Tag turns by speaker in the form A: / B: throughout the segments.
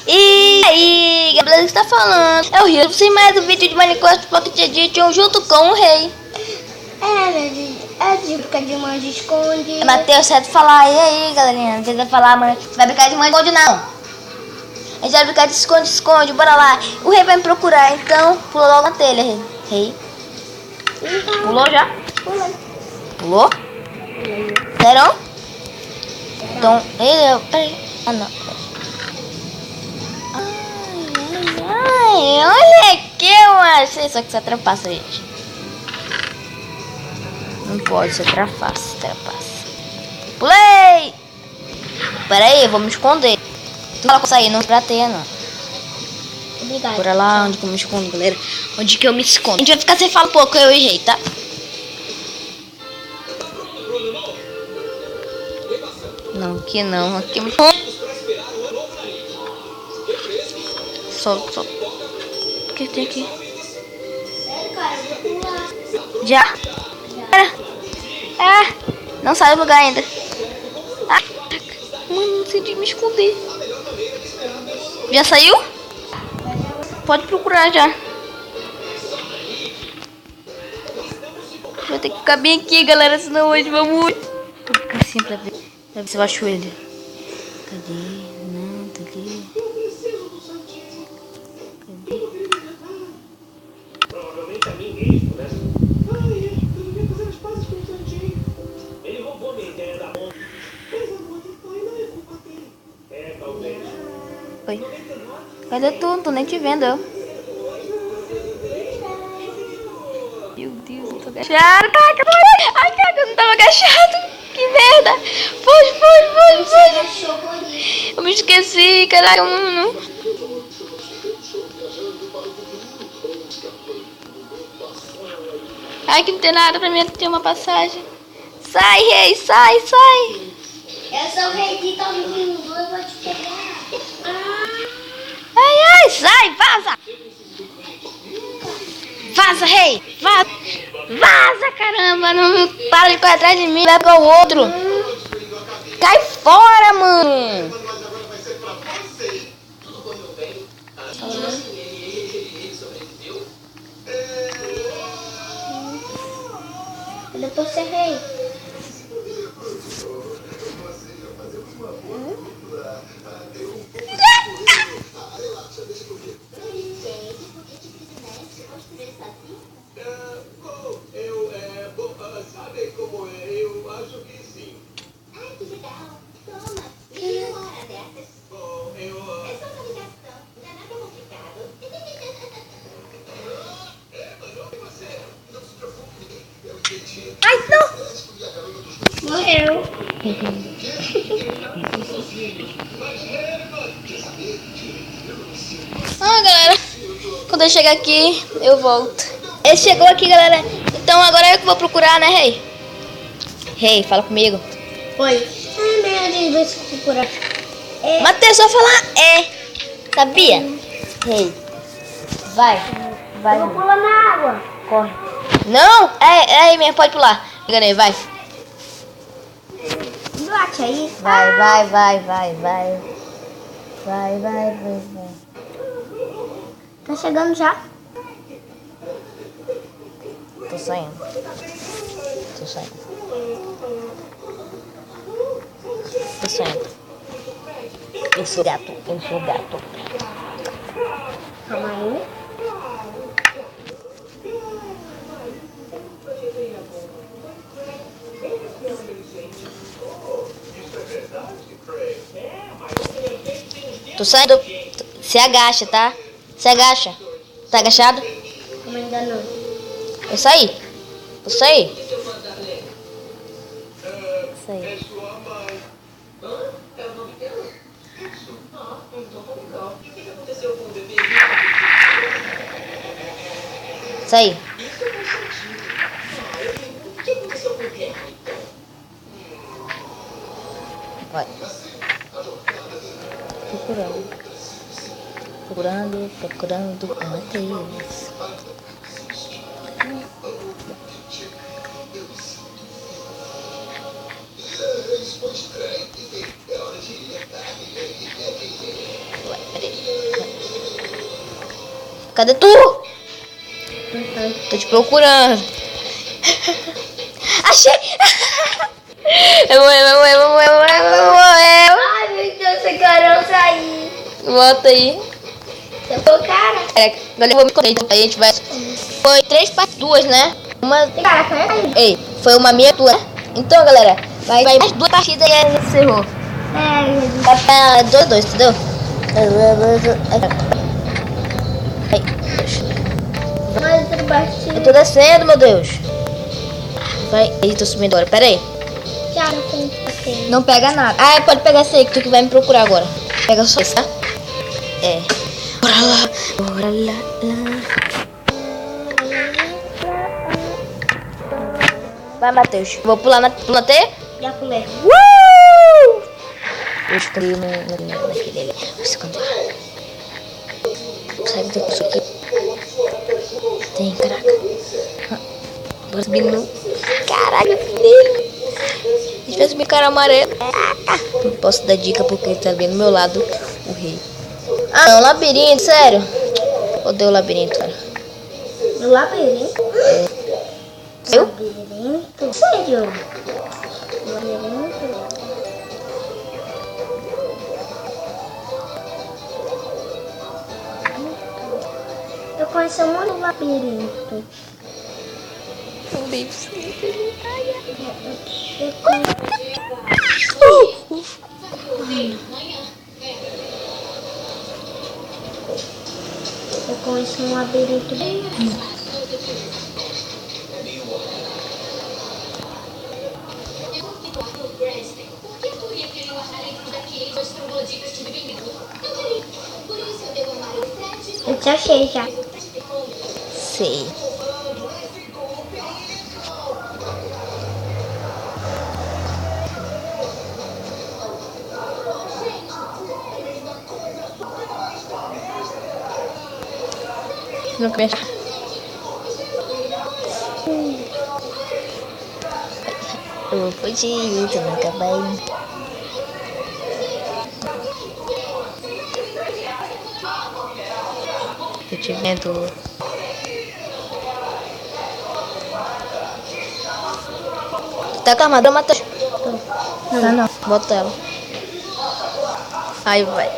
A: E aí, Gabriel, que tá falando? É o Rio, sem mais um vídeo de Minecraft Pocket Edition junto com o Rei.
B: É de brincar de mãe de esconde.
A: Matheus, certo falar. E aí, galerinha? Não precisa falar, mano. Você vai brincar de mãe de esconde, não. A gente vai brincar de esconde, bora lá. O Rei vai me procurar, então pula logo na telha, Rei. Pulou já? Pulou? Sério? Então, peraí. Ah, não. Ai, olha aqui, eu achei. Só que você trapaça, gente. Não pode, você trapaça. Pulei! Pera aí, eu vou me esconder. Tu fala com isso aí, não pra ter, não.
B: Obrigada.
A: Bora lá, onde que eu me escondo, galera. Onde que eu me escondo. A gente vai ficar sem falar um pouco, eu e Rei, tá? Não, aqui não. Aqui eu me escondo. Só. O que tem aqui? Já? Não sai do lugar ainda. Mano, não sei de me esconder. Já saiu? Pode procurar já. Vou ter que ficar bem aqui, galera, senão hoje vamos... Vou ficar assim pra ver se eu acho ele. Cadê? Não, tá ali. Cadê?
C: Provavelmente a mim mesmo, né? Ai, eu devia fazer as pazes com o Santinho. Ele roubou minha ideia da bomba. Mas agora foi, não é culpa dele. É, talvez.
A: Oi. Cadê tu? Não tô nem te vendo, eu. Meu Deus, eu tô agachado. Caraca, ai, caraca, eu não tava agachado. Que merda. Foge. Eu me esqueci, caraca, mano. Ai, que não tem nada pra mim, tem uma passagem. Sai, Rei, sai.
B: Eu sou o rei de todo mundo, eu vou te pegar.
A: Ai, sai, vaza. Vaza, Rei, vaza, caramba, não para de correr atrás de mim, vai para o outro. Cai fora, mano.
B: Depois você rei.
C: Sabe como é? Eu acho que sim.
B: Ai, que legal. Toma, meia hora dessas.
C: Bom,
B: É só uma ligação, não é nada complicado.
A: Ai, não.
B: Morreu.
A: Galera, quando eu chegar aqui, eu volto. Ele chegou aqui, galera. Então agora eu que vou procurar, né, Rei? Rei, fala comigo.
B: Oi. Ai, meu Deus, vai se procurar.
A: Matheus, só falar sabia? Rei, vai.
B: Eu vou pular na água.
A: Corre. Não, é aí mesmo, pode pular. Enganei, vai.
B: Bate aí.
A: Vai.
B: Tá chegando já.
A: Tô saindo. Eu sou gato.
B: Calma aí.
A: Tô saindo. Se agacha, tá? Se agacha. Tá agachado?
B: Como ainda não.
A: Eu saí. Saí. Saí. Vai. Procurando Matheus. Ué, peraí. Cadê tu? Tô te procurando. Achei! Eu vou morrer.
B: Ai, meu Deus, esse carão saiu.
A: Volta aí.
B: Eu tô cara.
A: Agora eu vou me contar. Então, a gente vai. Foi 3 para 2, né? Uma.
B: Caraca, é?
A: Ei, foi uma minha tua. Então, galera, vai mais 2 partidas e aí encerrou. Vai pra 2-2, entendeu?
B: Mais outra partida.
A: Eu tô descendo, meu Deus. Vai. Ei, tô subindo agora. Pera aí.
B: Já na frente.
A: Não pega nada. Ah, pode pegar esse aí que tu que vai me procurar agora. Pega só esse, tá? É. Bora lá. Bora lá. Vai, Matheus. Vou pular na teia.
B: Já pulei.
A: Eu escolhi naquele ali. Vou esconder. Sai do curso aqui. Tem, caraca. Bora subir no... Caralho, filho. Às vezes me cara amarelo. Não posso dar dica porque tá bem do meu lado o rei. Ah, não, labirinto, sério. Odeio o labirinto, cara.
B: No labirinto?
A: Eu?
B: Labirinto? Sério? Labirinto? Eu conheço muito labirinto.
A: Um beijo.
B: Eu conheço... Eu conheço um labirinto bem... Eu te achei já.
A: Sei. Nunca me achei. Eu vou fugir, tu nunca vai. Tô te vendo. Tá com a armadura, Matheus?
B: Não, não.
A: Bota ela. Aí vai.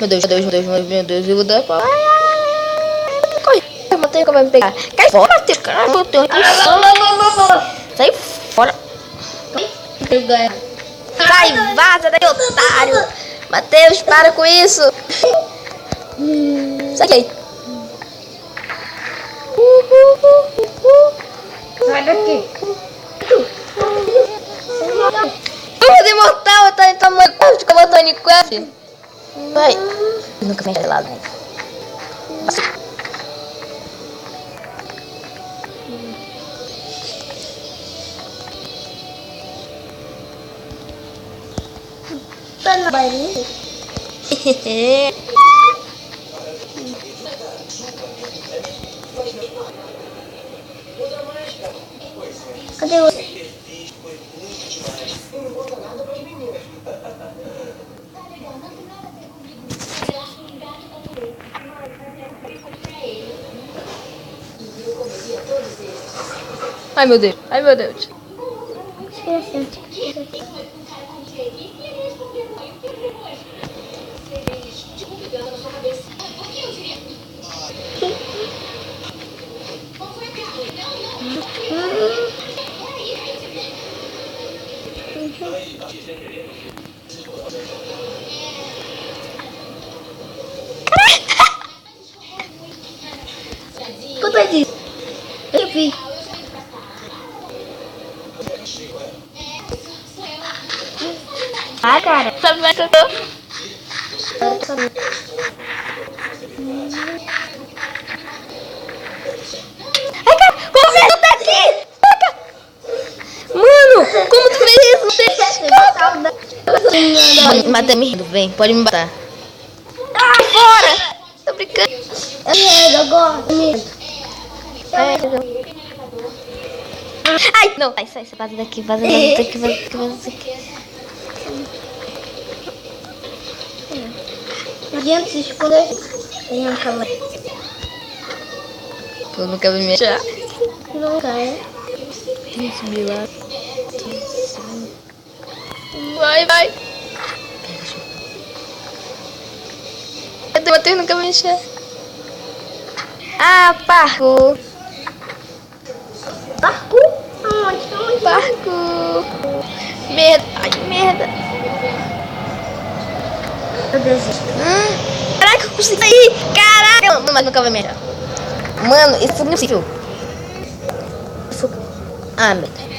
A: Meu Deus, eu vou dar pau. Corre, Matheus vai me pegar. Cai fora, Matheus, caralho, eu tenho sai fora. Sai, vaza daí, otário. Matheus, para com isso. Sai daí.
B: Sai daqui.
A: Porra, imortal, tá em tamanho de que eu botou em quase. Vai. Nunca me gelado, né?
B: Tá na barriga? Cadê você?
A: Ai, meu Deus. Ai, meu Deus.
B: Conta disso. Eu vi. Ah, cara.
A: Sabe mais que eu tô? Ai, cara, como você tá aqui? Mano, como tu fez isso? Mata me rindo, vem, pode me matar. Ah, fora! Tô brincando.
B: Eu gosto.
A: Ai, não, sai, vaza daqui, vaza daqui.
B: Não adianta se esconder. Nunca vai.
A: Tu nunca vai me achar.
B: Nunca é.
A: Subir lá. Vai. Eu matei, nunca vai me achar. Ah, parco.
B: Barco? Aonde?
A: Barco. Merda. Ai, merda.
B: Eu desisto.
A: Caraca, eu consegui sair. Caraca. Mas nunca vai me achar. Mano, isso foi impossível. Ah, meu Deus.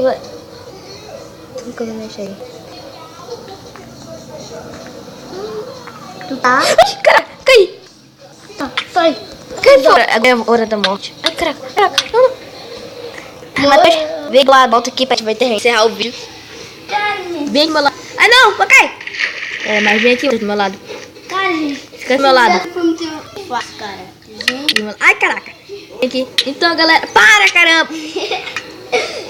A: Vai. Nunca vai me achar aí.
B: Tu tá?
A: Ai, caraca, caí.
B: Tá, sai.
A: Cai fora. Agora é a hora da morte. Ai, caraca. Não. Matheus, vem lá, volta aqui pra gente encerrar o vídeo. Vem do meu lado. Ai, não, vai cair. É, mas vem aqui do meu lado.
B: Cara, gente.
A: Fica do meu lado.
B: Foi muito fácil, cara.
A: Ai, caraca. Vem aqui. Então, galera, para, caramba.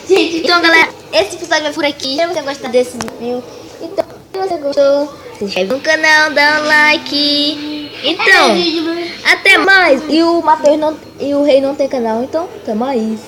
B: Gente,
A: Então, galera, esse episódio vai por aqui. Se você gostar desse vídeo, então, se você gostou, se inscreve no canal, dá um like. Então, até mais. E o Matheus não, e o Rei não tem canal, então, até mais.